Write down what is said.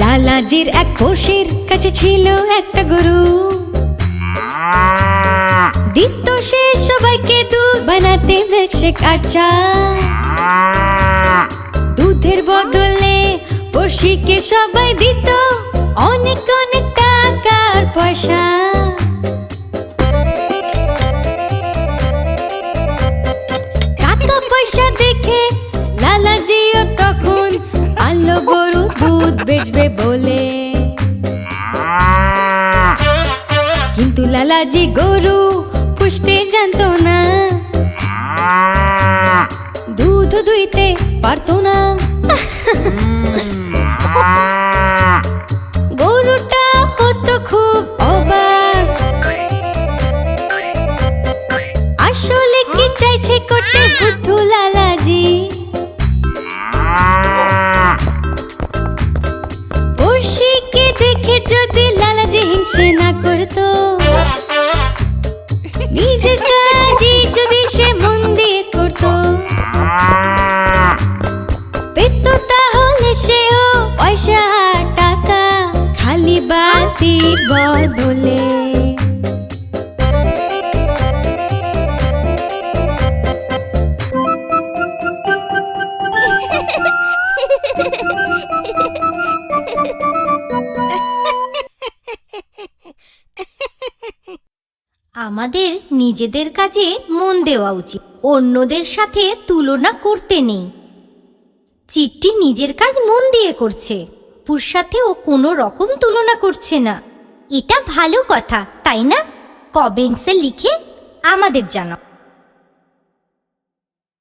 লালাজির এক পোষের কাছে ছিল একটা গরু, দিত সে সবাইকে দুধ বানাতে মিল্কশেক আর চা। দুধের বদলে পড়শিকে সবাই দিত অনেক অনেক টাকা আর পয়সা। টাকা পয়সা দেখে লালাজিও তখন আলো গরু দুধ বেচবে বলে। কিন্তু লালাজি গরু পুষতে জানতো না, দুধ দুইতে পারতো না। গরুটা হতো খুব অবাক, আসলে কি চাইছে করতে বুদ্ধু লালাজি। পড়শিকে দেখে যদি লালাজি হিংসে না করতো, নিজের কাজই যদি সে মন দিয়ে করতো, পেত তাহলে সেও পয়সা আর টাকা খালি বালতির বদলে। আমাদের নিজেদের কাজে মন দেওয়া উচিত, অন্যদের সাথে তুলনা করতে নেই। চিট্টি নিজের কাজ মন দিয়ে করছে, পুর সাথে ও কোনো রকম তুলনা করছে না। এটা ভালো কথা, তাই না? কমেন্টসে লিখে আমাদের জানাও।